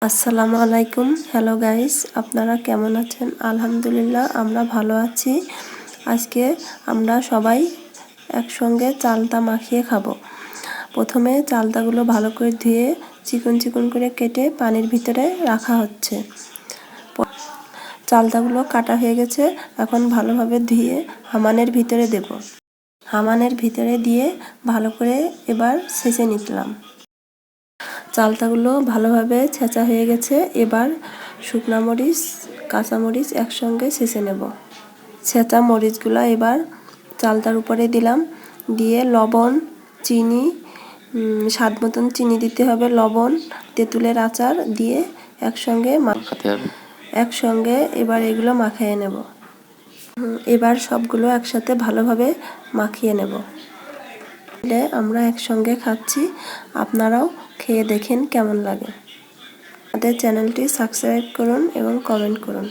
আসসালামু আলাইকুম। Hello guys, আপনারা কেমন আছেন? আলহামদুলিল্লাহ আমরা ভালো আছি। আজকে আমরা সবাই একসঙ্গে চালতা মাখিয়ে খাবো। প্রথমে চালতাগুলো ভালো করে ধুয়ে চিকন চিকন করে কেটে পানির ভিতরে রাখা হচ্ছে। চালতাগুলো কাটা হয়ে গেছে, এখন ভালোভাবে ধুয়ে হামানের ভিতরে দেব। হামানের ভিতরে দিয়ে ভালো করে এবার ছেঁচে নিলাম। চালতাগুলো ভালোভাবে ছেঁচা হয়ে গেছে, এবার শুকনো মরিচ কাঁচামরিচ একসঙ্গে ছেঁচে নেব। ছেঁচা মরিচগুলো এবার চালতার উপরে দিলাম, দিয়ে লবণ চিনি স্বাদ মতন চিনি দিতে হবে, লবণ তেঁতুলের আচার দিয়ে একসঙ্গে এবার এগুলো মাখিয়ে নেব। এবার সবগুলো একসাথে ভালোভাবে মাখিয়ে নেব। আমরা একসঙ্গে খাচ্ছি, আপনারাও খেয়ে দেখেন কেমন লাগে। আমাদের চ্যানেলটি সাবস্ক্রাইব করুন এবং কমেন্ট করুন।